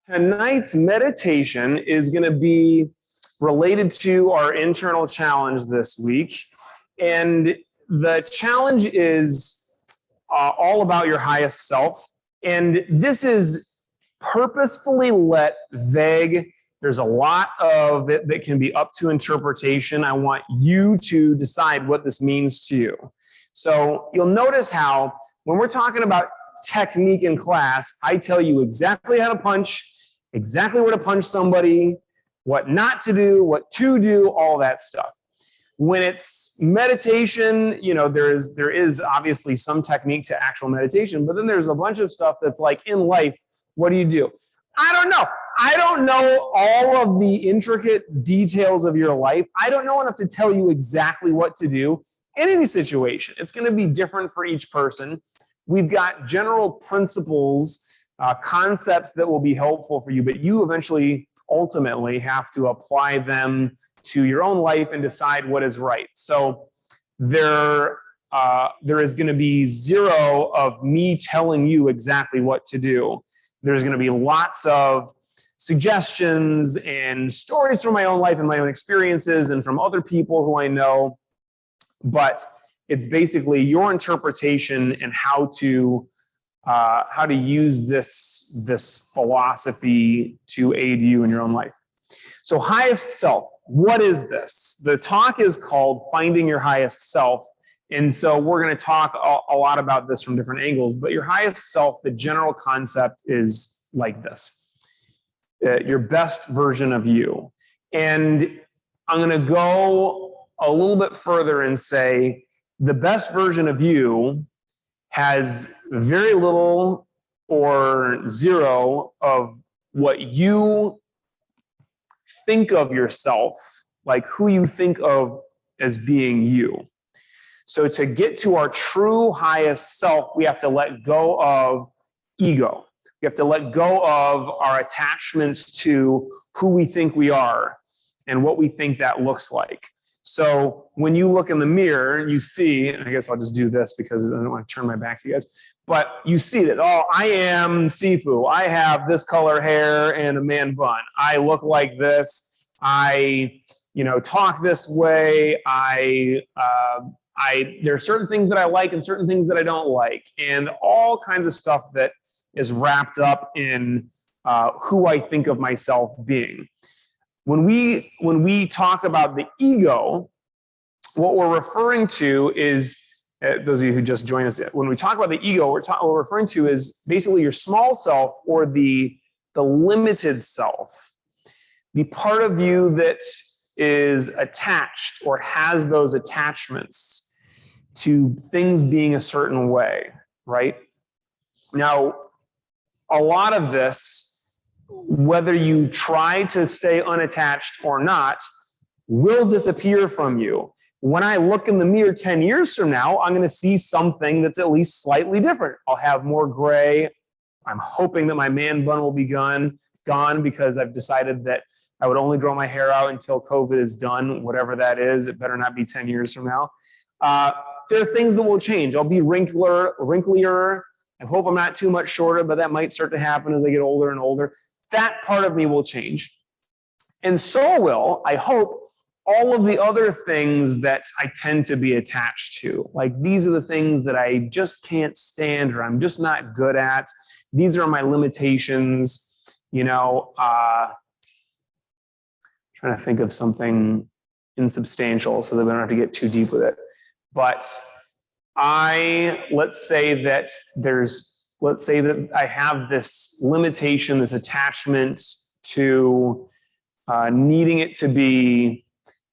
Tonight's meditation is going to be related to our internal challenge this week. And the challenge is all about your highest self. And this is purposefully let vague. There's a lot of it that can be up to interpretation. I want you to decide what this means to you. So you'll notice how when we're talking about technique in class, I tell you exactly how to punch, exactly where to punch somebody, what not to do, what to do, all that stuff. When it's meditation, you know, there is obviously some technique to actual meditation, but then there's a bunch of stuff that's like in life, what do? I don't know. I don't know all of the intricate details of your life. I don't know enough to tell you exactly what to do in any situation. It's going to be different for each person. We've got general principles, concepts that will be helpful for you, but you eventually, ultimately have to apply them to your own life and decide what is right. So there is going to be zero of me telling you exactly what to do. There's going to be lots of suggestions and stories from my own life and my own experiences and from other people who I know, but it's basically your interpretation and how to use this philosophy to aid you in your own life. So highest self, what is this? The talk is called Finding Your Highest Self. And so we're going to talk a lot about this from different angles, but your highest self, the general concept is like this, your best version of you. And I'm going to go a little bit further and say the best version of you has very little or zero of what you think of yourself, like who you think of as being you. So to get to our true highest self, we have to let go of ego. We have to let go of our attachments to who we think we are and what we think that looks like. So when you look in the mirror, you see, and I guess I'll just do this because I don't want to turn my back to you guys, but you see that, oh, I am Sifu. I have this color hair and a man bun. I look like this. I, talk this way. There are certain things that I like and certain things that I don't like, and all kinds of stuff that is wrapped up in who I think of myself being. When we talk about the ego, what we're referring to is, those of you who just joined us, when we talk about the ego, what we're referring to is basically your small self or the limited self, the part of you that is attached or has those attachments to things being a certain way, right? Now, a lot of this, whether you try to stay unattached or not, will disappear from you. When I look in the mirror 10 years from now, I'm going to see something that's at least slightly different. I'll have more gray. I'm hoping that my man bun will be gone because I've decided that I would only grow my hair out until COVID is done, whatever that is. It better not be 10 years from now. There are things that will change. I'll be wrinklier. I hope I'm not too much shorter, but that might start to happen as I get older and older. That part of me will change. And so will, I hope, all of the other things that I tend to be attached to. Like, these are the things that I just can't stand or I'm just not good at. These are my limitations. Trying to think of something insubstantial so that we don't have to get too deep with it. But let's say that I have this limitation, this attachment to needing it to be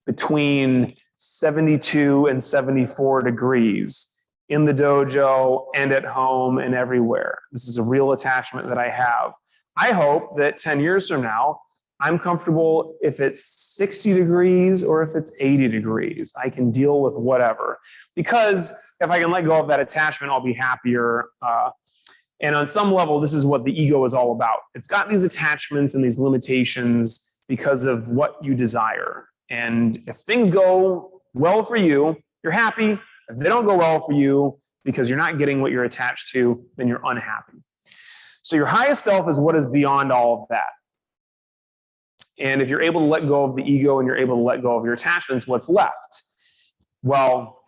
between 72 and 74 degrees in the dojo and at home and everywhere. This is a real attachment that I have. I hope that 10 years from now, I'm comfortable if it's 60 degrees or if it's 80 degrees. I can deal with whatever. Because if I can let go of that attachment, I'll be happier. And on some level, this is what the ego is all about. It's got these attachments and these limitations because of what you desire. And if things go well for you, you're happy. If they don't go well for you because you're not getting what you're attached to, then you're unhappy. So your highest self is what is beyond all of that. And if you're able to let go of the ego and you're able to let go of your attachments, what's left? Well,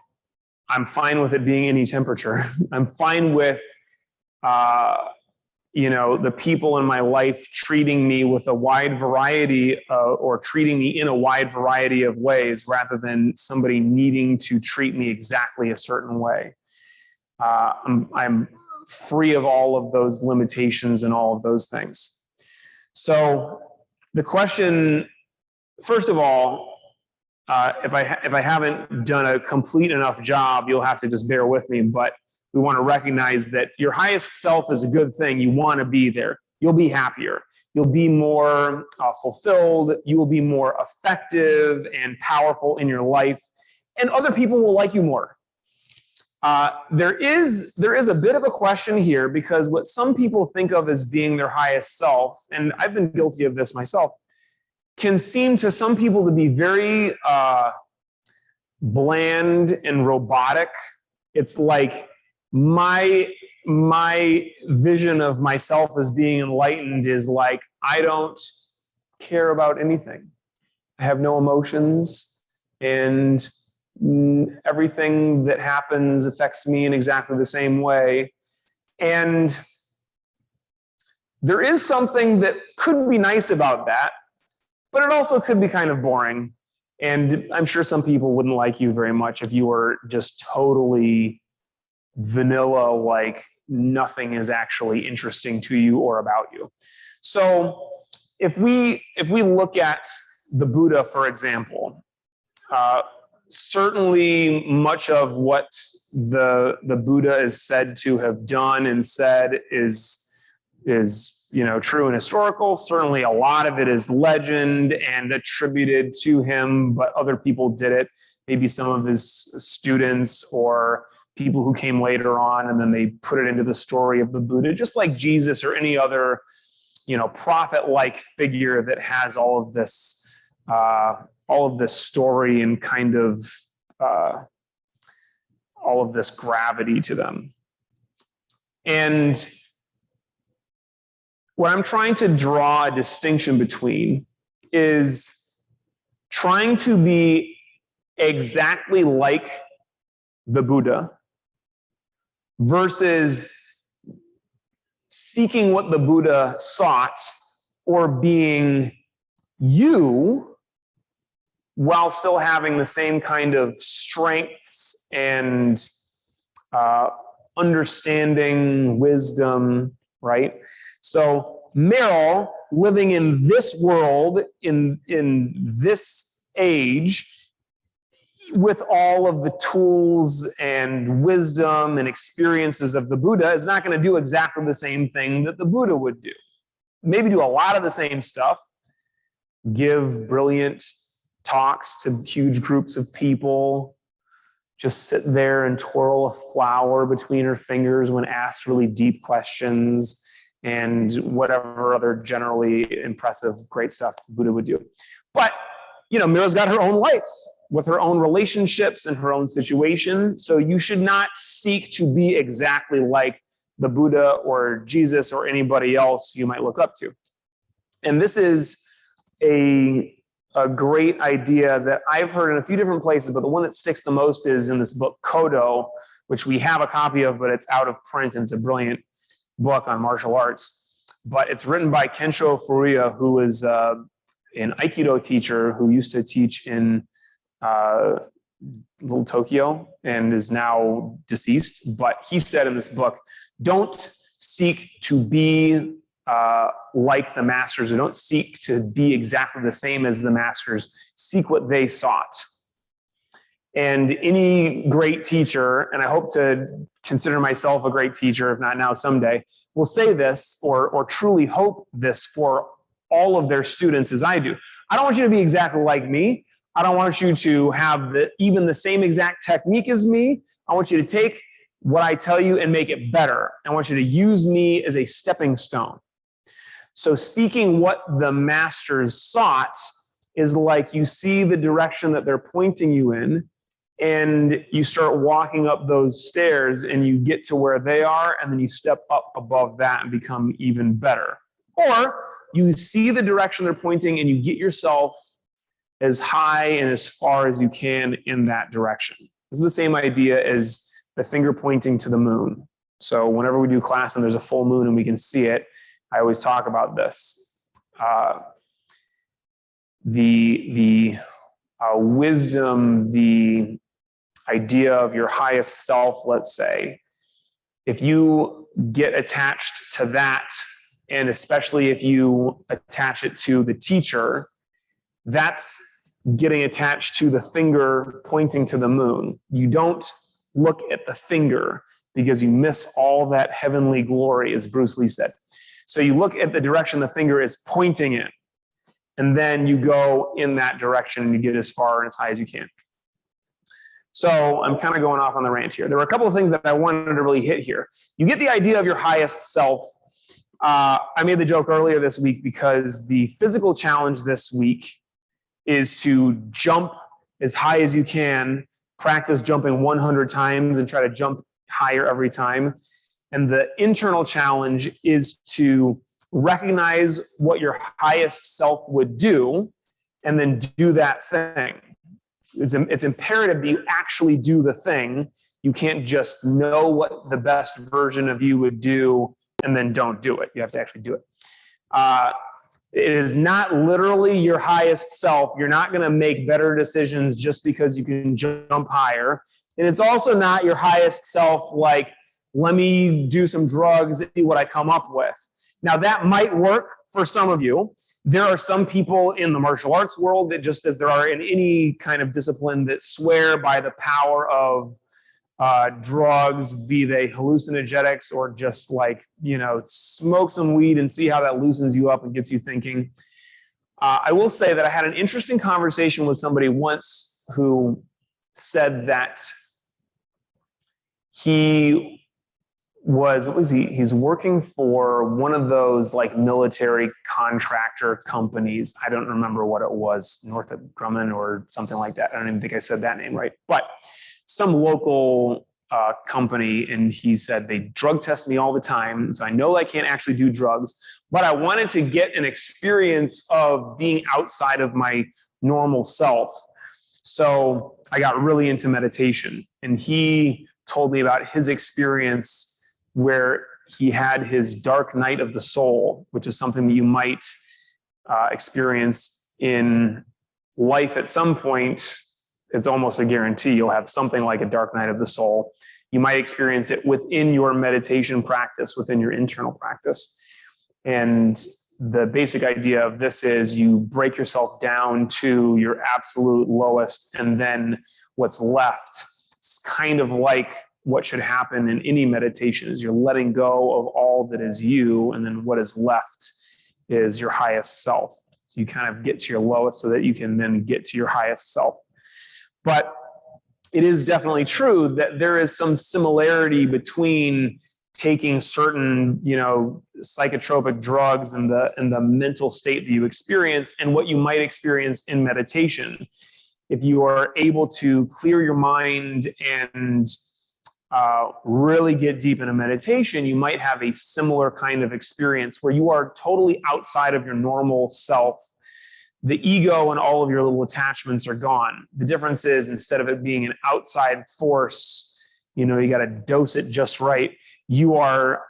I'm fine with it being any temperature. I'm fine with, the people in my life treating me with a wide variety or treating me in a wide variety of ways rather than somebody needing to treat me exactly a certain way. I'm free of all of those limitations and all of those things. So the question, first of all, if I haven't done a complete enough job, you'll have to just bear with me, but we want to recognize that your highest self is a good thing. You want to be there. You'll be happier. You'll be more fulfilled. You will be more effective and powerful in your life, and other people will like you more. There is a bit of a question here, because what some people think of as being their highest self, and I've been guilty of this myself, can seem to some people to be very bland and robotic. It's like my vision of myself as being enlightened is like, I don't care about anything. I have no emotions, and everything that happens affects me in exactly the same way. And there is something that could be nice about that, but it also could be kind of boring. And I'm sure some people wouldn't like you very much if you were just totally vanilla, like nothing is actually interesting to you or about you. So if we look at the Buddha, for example, certainly much of what the Buddha is said to have done and said is true and historical. Certainly a lot of it is legend and attributed to him, but other people did it. Maybe some of his students or people who came later on, and then they put it into the story of the Buddha, just like Jesus or any other, prophet-like figure that has all of this story and kind of all of this gravity to them. And what I'm trying to draw a distinction between is trying to be exactly like the Buddha versus seeking what the Buddha sought, or being you while still having the same kind of strengths and understanding, wisdom, right? So Meryl, living in this world, in this age, with all of the tools and wisdom and experiences of the Buddha, is not going to do exactly the same thing that the Buddha would do. Maybe do a lot of the same stuff, give brilliant talks to huge groups of people, just sit there and twirl a flower between her fingers when asked really deep questions, and whatever other generally impressive, great stuff Buddha would do. But, Mira's got her own life with her own relationships and her own situation. So you should not seek to be exactly like the Buddha or Jesus or anybody else you might look up to. And this is a great idea that I've heard in a few different places, but the one that sticks the most is in this book, Kodo, which we have a copy of, but it's out of print, and it's a brilliant book on martial arts. But it's written by Kensho Furuya, who is an Aikido teacher who used to teach in Little Tokyo and is now deceased. But he said in this book, don't seek to be like the masters, or don't seek to be exactly the same as the masters. Seek what they sought. And any great teacher, and I hope to consider myself a great teacher, if not now, someday, will say this or truly hope this for all of their students as I do. I don't want you to be exactly like me. I don't want you to have even the same exact technique as me. I want you to take what I tell you and make it better. I want you to use me as a stepping stone. So seeking what the masters sought is like you see the direction that they're pointing you in, and you start walking up those stairs and you get to where they are, and then you step up above that and become even better. Or you see the direction they're pointing and you get yourself as high and as far as you can in that direction. This is the same idea as the finger pointing to the moon. So whenever we do class and there's a full moon and we can see it, I always talk about this. The wisdom, the idea of your highest self, let's say, if you get attached to that, and especially if you attach it to the teacher, that's getting attached to the finger pointing to the moon. You don't look at the finger because you miss all that heavenly glory, as Bruce Lee said. So you look at the direction the finger is pointing in, and then you go in that direction and you get as far and as high as you can. So I'm kind of going off on the rant here. There were a couple of things that I wanted to really hit here. You get the idea of your highest self. I made the joke earlier this week because the physical challenge this week is to jump as high as you can, practice jumping 100 times and try to jump higher every time. And the internal challenge is to recognize what your highest self would do and then do that thing. It's imperative that you actually do the thing. You can't just know what the best version of you would do and then don't do it. You have to actually do it. It is not literally your highest self. You're not going to make better decisions just because you can jump higher. And it's also not your highest self like, let me do some drugs and see what I come up with. Now, that might work for some of you. There are some people in the martial arts world that, just as there are in any kind of discipline, that swear by the power of drugs, be they hallucinogenics or just like, smoke some weed and see how that loosens you up and gets you thinking. I will say that I had an interesting conversation with somebody once who said that he's working for one of those like military contractor companies. I don't remember what it was, Northrop Grumman or something like that. I don't even think I said that name right, but some local company. And he said, they drug test me all the time. So I know I can't actually do drugs, but I wanted to get an experience of being outside of my normal self. So I got really into meditation, and he told me about his experience where he had his dark night of the soul, which is something that you might experience in life at some point. It's almost a guarantee you'll have something like a dark night of the soul. You might experience it within your meditation practice, within your internal practice. And the basic idea of this is you break yourself down to your absolute lowest, and then what's left, it's kind of like what should happen in any meditation, is you're letting go of all that is you, and then what is left is your highest self. So you kind of get to your lowest so that you can then get to your highest self. But it is definitely true that there is some similarity between taking certain, psychotropic drugs and the mental state that you experience and what you might experience in meditation. If you are able to clear your mind and really get deep into meditation, you might have a similar kind of experience where you are totally outside of your normal self. The ego and all of your little attachments are gone. The difference is, instead of it being an outside force, you got to dose it just right. You are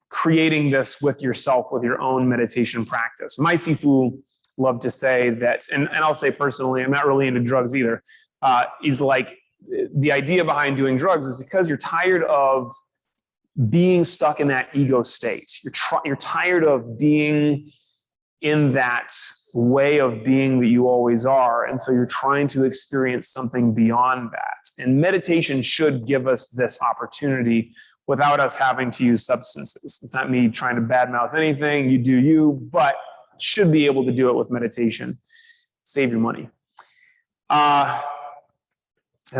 creating this with yourself, with your own meditation practice. My Sifu loved to say that, and I'll say personally, I'm not really into drugs either. He's like, the idea behind doing drugs is because you're tired of being stuck in that ego state. You're tired of being in that way of being that you always are. And so you're trying to experience something beyond that. And meditation should give us this opportunity without us having to use substances. It's not me trying to badmouth anything. You do you, but should be able to do it with meditation. Save your money. That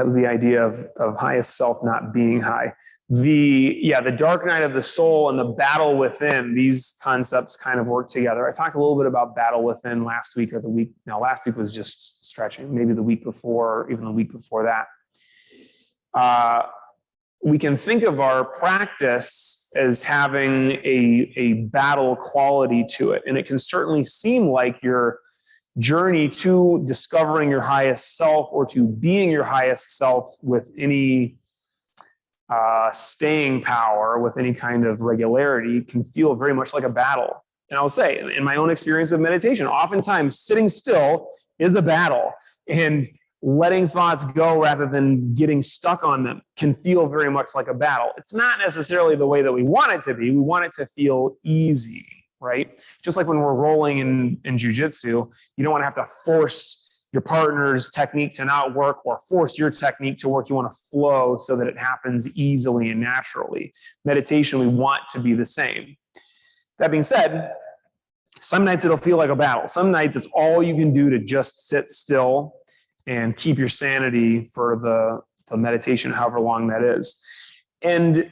was the idea of highest self not being high. The dark night of the soul and the battle within, these concepts kind of work together. I talked a little bit about battle within last week or the week. Now, last week was just stretching, maybe the week before, or even the week before that. we can think of our practice as having a battle quality to it. And it can certainly seem like your journey to discovering your highest self or to being your highest self with any staying power, with any kind of regularity, can feel very much like a battle. And I'll say, in my own experience of meditation, oftentimes sitting still is a battle. And letting thoughts go rather than getting stuck on them can feel very much like a battle. It's not necessarily the way that we want it to be. We want it to feel easy, right? Just like when we're rolling in jujitsu, you don't want to have to force your partner's technique to not work or force your technique to work. You want to flow so that it happens easily and naturally. Meditation, we want to be the same. That being said, some nights it'll feel like a battle. Some nights it's all you can do to just sit still and keep your sanity for the meditation, however long that is. And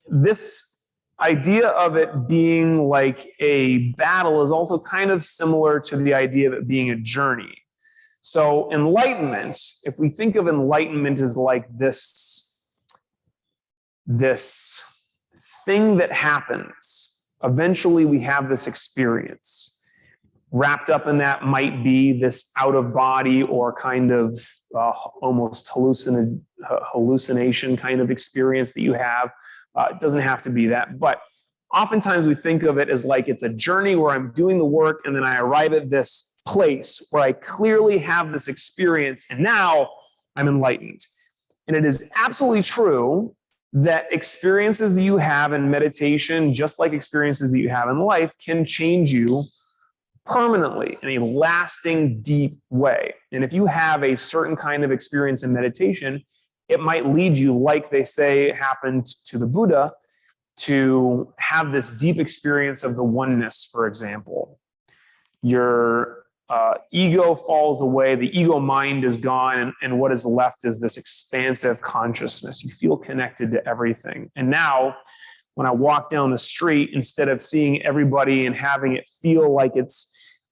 this idea of it being like a battle is also kind of similar to the idea of it being a journey. So enlightenment, if we think of enlightenment as like this thing that happens, eventually we have this experience. Wrapped up in that might be this out-of-body or kind of almost hallucination kind of experience that you have. It doesn't have to be that, but oftentimes we think of it as like it's a journey where I'm doing the work and then I arrive at this place where I clearly have this experience and now I'm enlightened. And it is absolutely true that experiences that you have in meditation, just like experiences that you have in life, can change you permanently in a lasting, deep way. And if you have a certain kind of experience in meditation, it might lead you, like they say happened to the Buddha, to have this deep experience of the oneness, for example. Your ego falls away, the ego mind is gone, and what is left is this expansive consciousness. You feel connected to everything. And now, when I walk down the street, instead of seeing everybody and having it feel like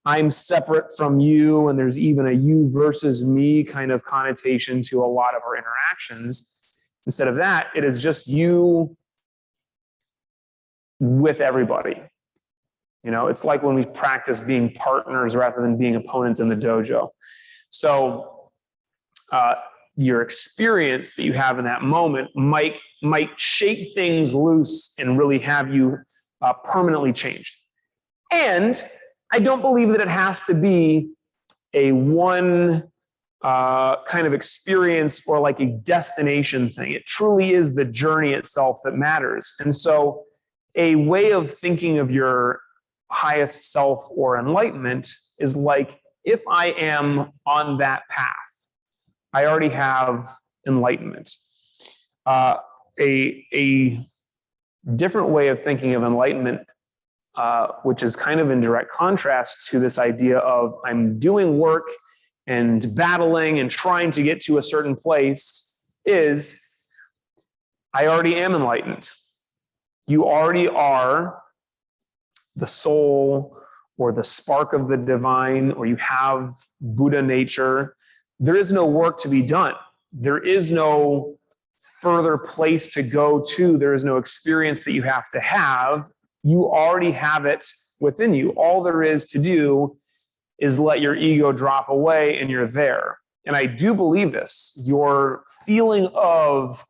I'm separate from you, and there's even a you versus me kind of connotation to a lot of our interactions, instead of that, it is just you with everybody. You know, it's like when we practice being partners rather than being opponents in the dojo. So your experience that you have in that moment might shake things loose and really have you permanently changed. And I don't believe that it has to be a one kind of experience or like a destination thing. It truly is the journey itself that matters. And so a way of thinking of your highest self or enlightenment is like, if I am on that path, I already have enlightenment. A different way of thinking of enlightenment, which is kind of in direct contrast to this idea of I'm doing work and battling and trying to get to a certain place, is I already am enlightened. You already are the soul or the spark of the divine, or you have Buddha nature. There is no work to be done. There is no further place to go to. There is no experience that you have to have. You already have it within you. All there is to do is let your ego drop away and you're there. And I do believe this. Your feeling of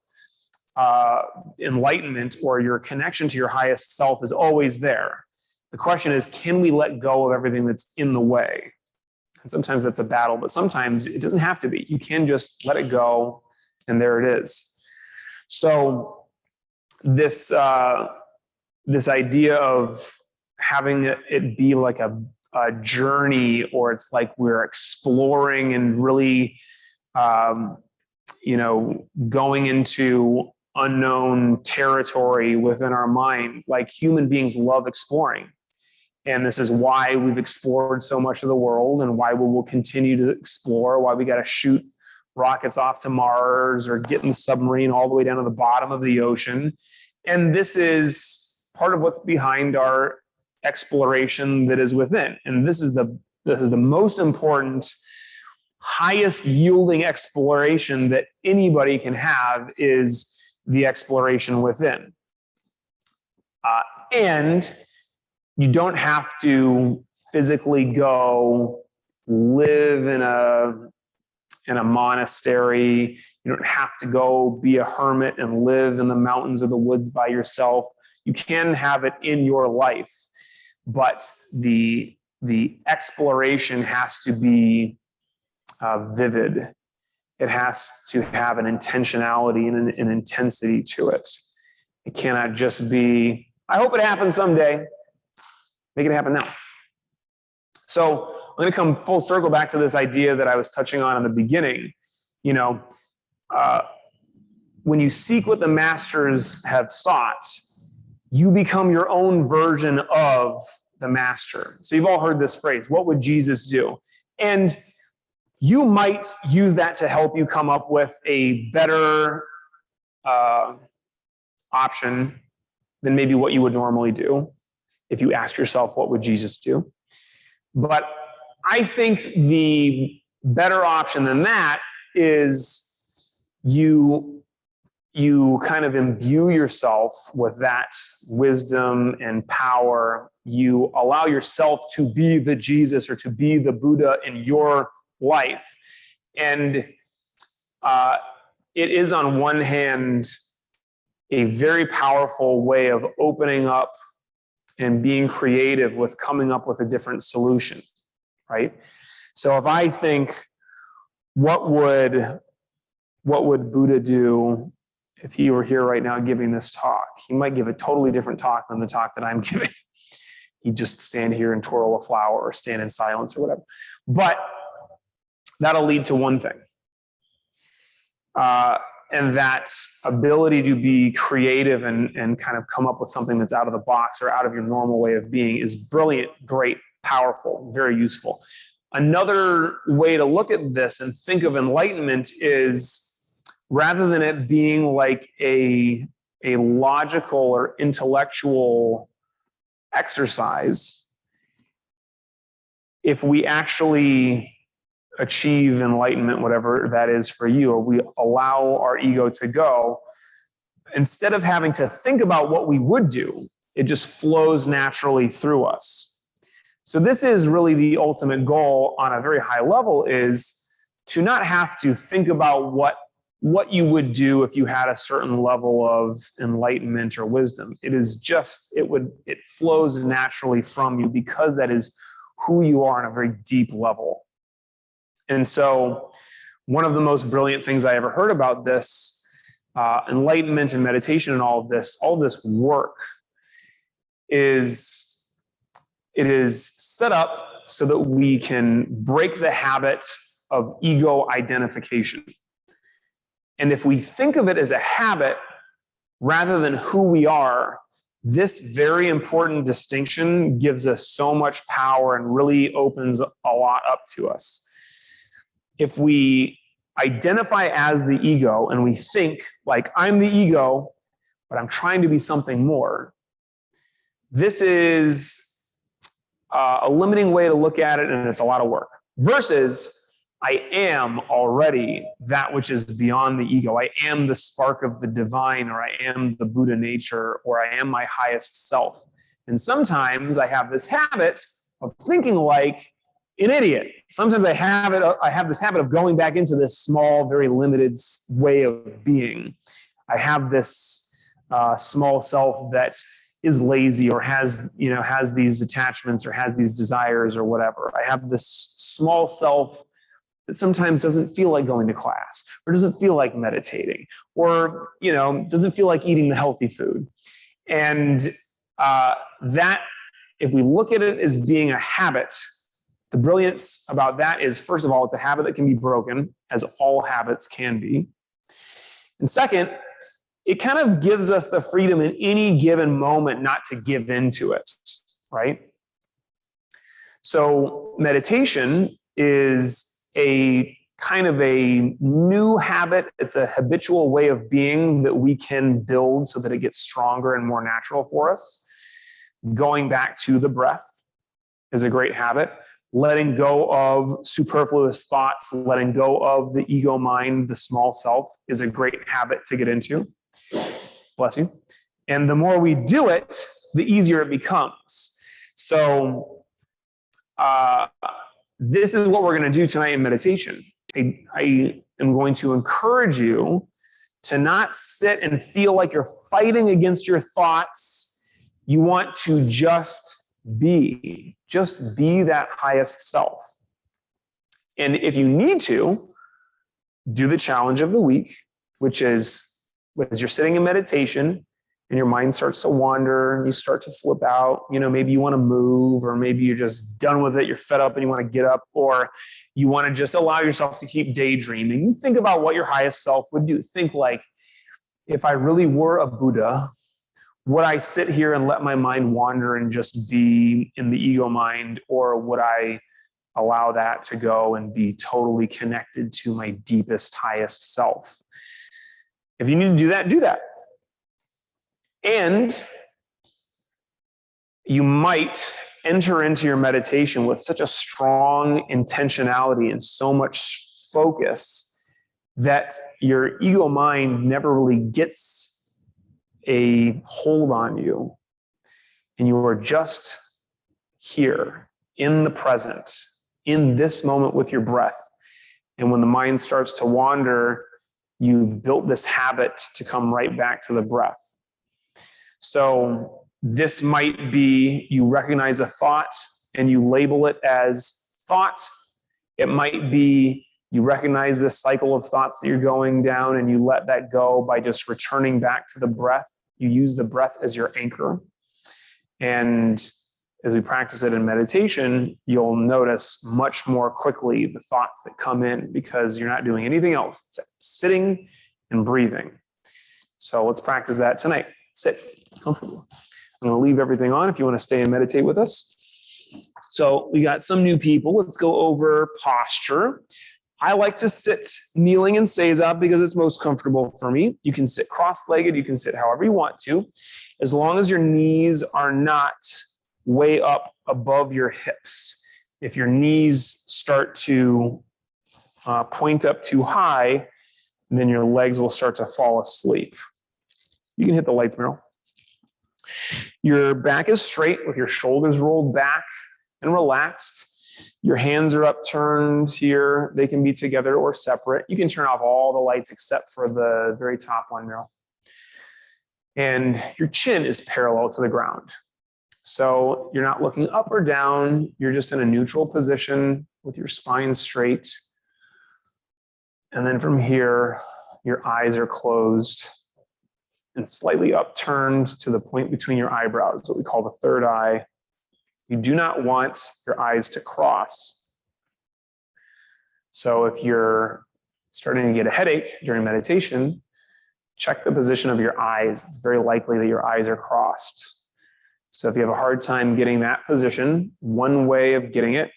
enlightenment or your connection to your highest self is always there. The question is, can we let go of everything that's in the way? And sometimes that's a battle, but sometimes it doesn't have to be. You can just let it go, and there it is. So this idea of having it be like a journey, or it's like we're exploring and really, going into unknown territory within our mind. Like human beings love exploring. And this is why we've explored so much of the world, and why we will continue to explore, why we got to shoot rockets off to Mars or get in the submarine all the way down to the bottom of the ocean. And this is part of what's behind our exploration that is within. And this is the most important highest yielding exploration that anybody can have is the exploration within. And you don't have to physically go live in a monastery. You don't have to go be a hermit and live in the mountains or the woods by yourself. You can have it in your life, but the exploration has to be vivid. It has to have an intentionality and an intensity to it. It cannot just be, I hope it happens someday. Make it happen now. So I'm going to come full circle back to this idea that I was touching on in the beginning. You know, when you seek what the masters have sought, you become your own version of the master. So you've all heard this phrase, what would Jesus do? And you might use that to help you come up with a better option than maybe what you would normally do if you asked yourself, what would Jesus do? But I think the better option than that is you kind of imbue yourself with that wisdom and power. You allow yourself to be the Jesus or to be the Buddha in your life. And it is on one hand a very powerful way of opening up and being creative with coming up with a different solution, right? So if I think, what would Buddha do if he were here right now giving this talk? He might give a totally different talk than the talk that I'm giving. He'd just stand here and twirl a flower or stand in silence or whatever. But that'll lead to one thing. And that ability to be creative and kind of come up with something that's out of the box or out of your normal way of being is brilliant, great, powerful, very useful. Another way to look at this and think of enlightenment is, rather than it being like a logical or intellectual exercise, if we actually achieve enlightenment, whatever that is for you, or we allow our ego to go, instead of having to think about what we would do, it just flows naturally through us. So this is really the ultimate goal on a very high level, is to not have to think about what you would do if you had a certain level of enlightenment or wisdom. It is just, it flows naturally from you because that is who you are on a very deep level. And so one of the most brilliant things I ever heard about this, enlightenment and meditation and all this work is, it is set up so that we can break the habit of ego identification. And if we think of it as a habit rather than who we are, this very important distinction gives us so much power and really opens a lot up to us. If we identify as the ego and we think like, I'm the ego, but I'm trying to be something more, this is a limiting way to look at it, and it's a lot of work. Versus, I am already that which is beyond the ego. I am the spark of the divine, or I am the Buddha nature, or I am my highest self. And sometimes I have this habit of thinking like an idiot. Sometimes I have this habit of going back into this small, very limited way of being. I have this small self that is lazy or has these attachments or has these desires or whatever. I have this small self that sometimes doesn't feel like going to class, or doesn't feel like meditating, or doesn't feel like eating the healthy food. And that, if we look at it as being a habit, the brilliance about that is, first of all, it's a habit that can be broken, as all habits can be. And second, it kind of gives us the freedom in any given moment not to give into it, right? So meditation is a kind of a new habit. It's a habitual way of being that we can build so that it gets stronger and more natural for us. Going back to the breath is a great habit. letting go of superfluous thoughts, letting go of the ego mind, the small self, is a great habit to get into. Bless you. And the more we do it, the easier it becomes. So this is what we're going to do tonight in meditation. I am going to encourage you to not sit and feel like you're fighting against your thoughts. You want to just be that highest self. And if you need to, do the challenge of the week, which is as you're sitting in meditation and your mind starts to wander and you start to flip out, maybe you want to move, or maybe you're just done with it, you're fed up and you want to get up, or you want to just allow yourself to keep daydreaming. You think about what your highest self would do. Think like, if I really were a Buddha, would I sit here and let my mind wander and just be in the ego mind, or would I allow that to go and be totally connected to my deepest, highest self? If you need to do that, do that. And you might enter into your meditation with such a strong intentionality and so much focus that your ego mind never really gets a hold on you. And you are just here in the present, in this moment with your breath. And when the mind starts to wander, you've built this habit to come right back to the breath. So this might be, you recognize a thought and you label it as thought. It might be you recognize this cycle of thoughts that you're going down and you let that go by just returning back to the breath. You use the breath as your anchor. And as we practice it in meditation, you'll notice much more quickly the thoughts that come in because you're not doing anything else except sitting and breathing. So let's practice that tonight. Sit comfortable. I'm going to leave everything on if you want to stay and meditate with us. So we got some new people. Let's go over posture. I like to sit kneeling in seiza because it's most comfortable for me. You can sit cross-legged. You can sit however you want to, as long as your knees are not way up above your hips. If your knees start to point up too high, then your legs will start to fall asleep. You can hit the lights, Meryl. Your back is straight with your shoulders rolled back and relaxed. Your hands are upturned here. They can be together or separate. You can turn off all the lights except for the very top one, Meryl. And your chin is parallel to the ground. So you're not looking up or down. You're just in a neutral position with your spine straight. And then from here, your eyes are closed and slightly upturned to the point between your eyebrows, what we call the third eye. You do not want your eyes to cross. So if you're starting to get a headache during meditation, check the position of your eyes. It's very likely that your eyes are crossed. So if you have a hard time getting that position, one way of getting it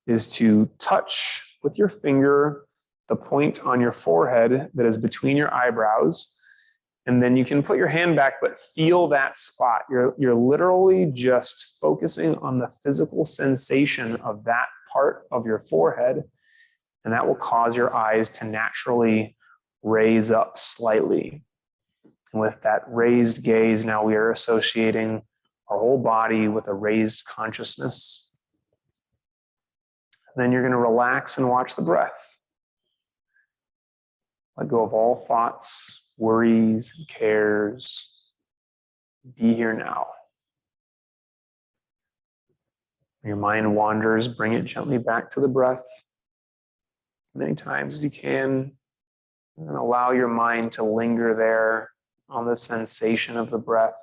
is to touch with your finger the point on your forehead that is between your eyebrows. And then you can put your hand back, but feel that spot. You're literally just focusing on the physical sensation of that part of your forehead. And that will cause your eyes to naturally raise up slightly. And with that raised gaze, now we are associating our whole body with a raised consciousness. And then you're going to relax and watch the breath. Let go of all thoughts, worries, and cares. Be here now. When your mind wanders, bring it gently back to the breath. Many times as you can, and allow your mind to linger there on the sensation of the breath.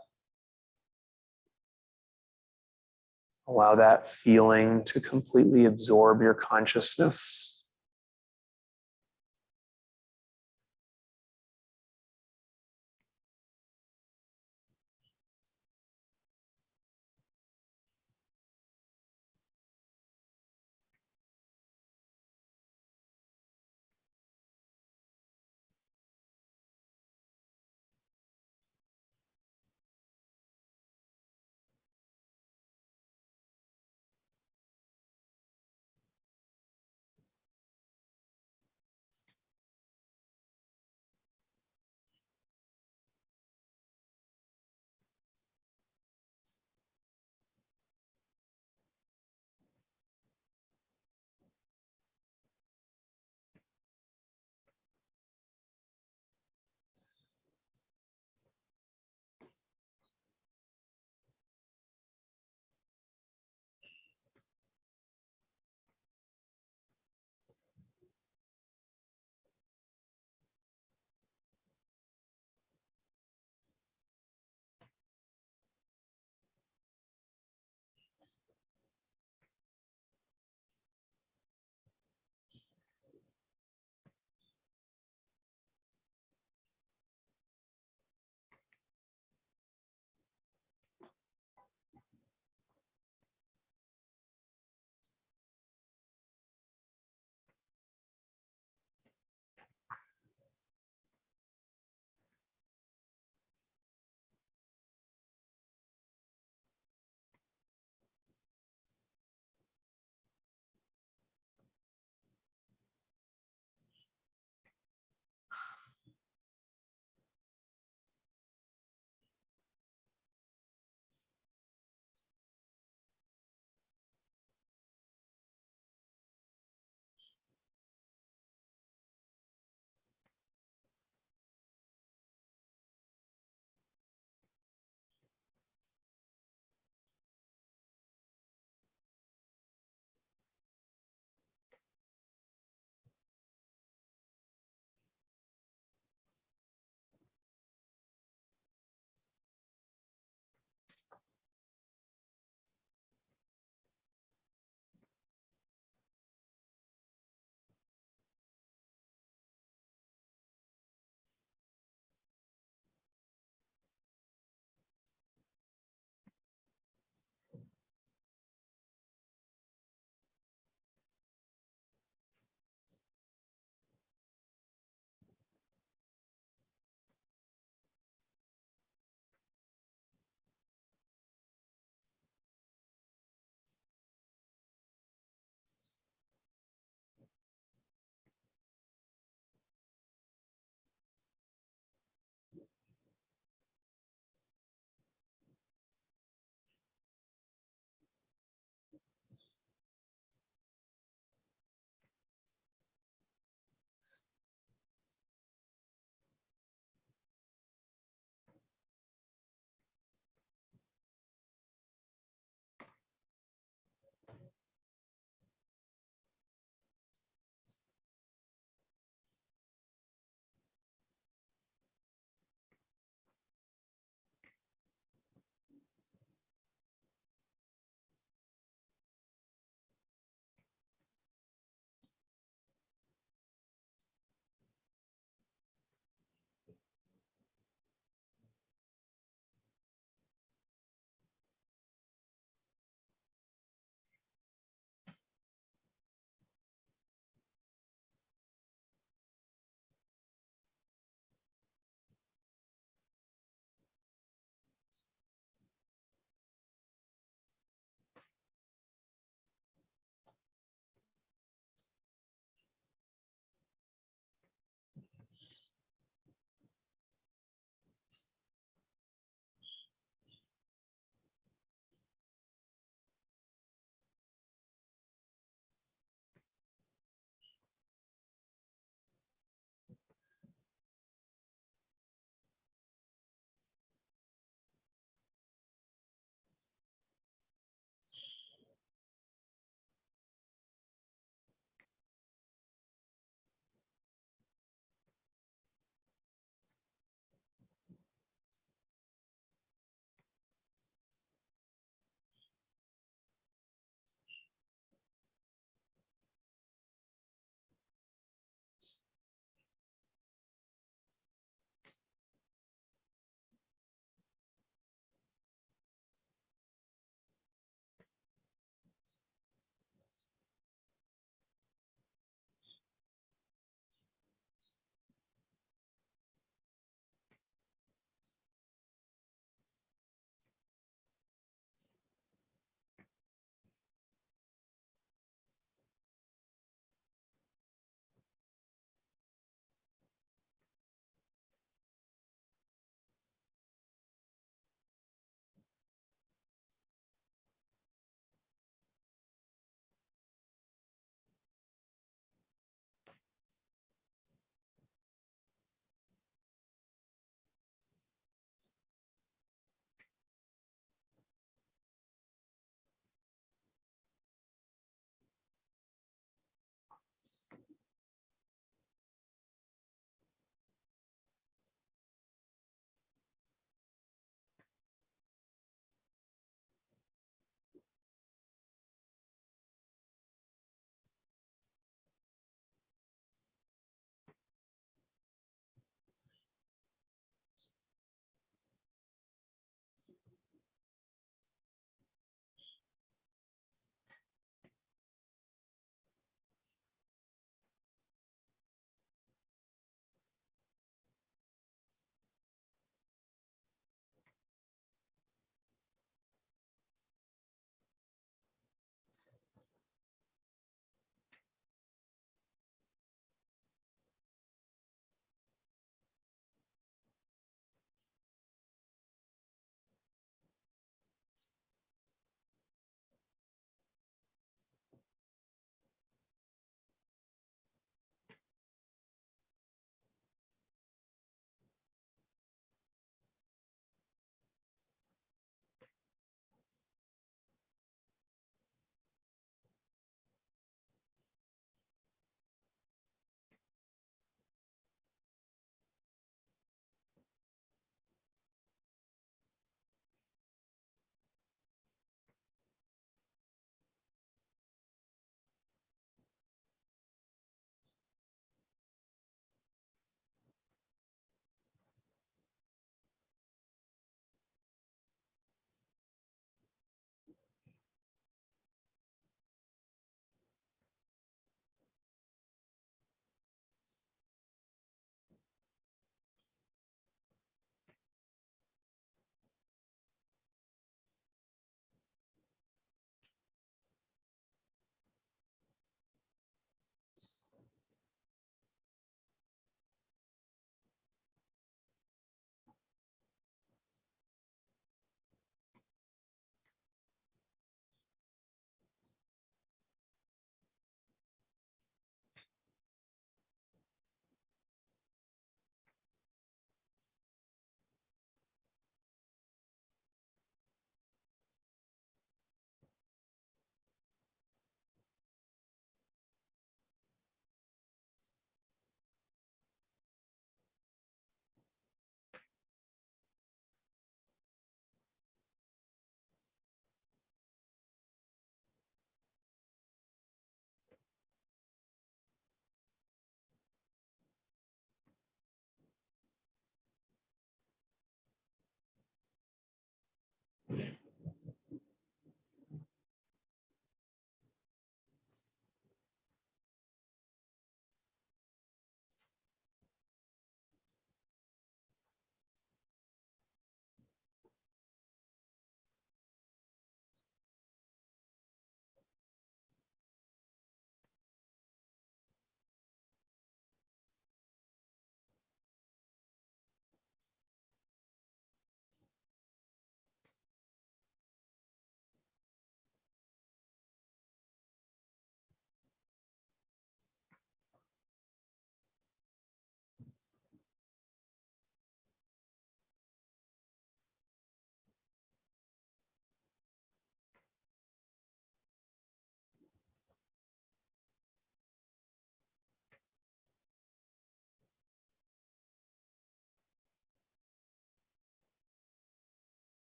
Allow that feeling to completely absorb your consciousness.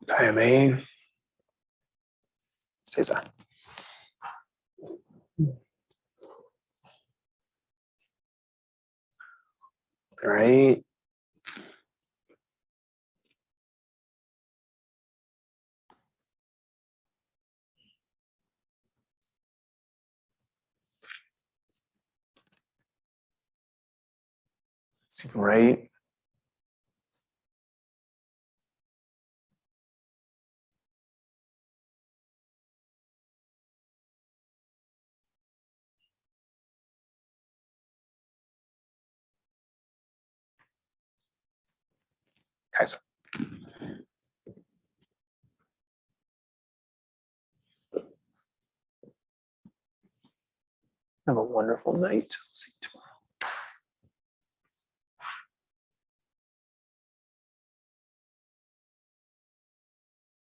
Très bien. C'est ça. Great. It's great. Guys. Have a wonderful night. See you.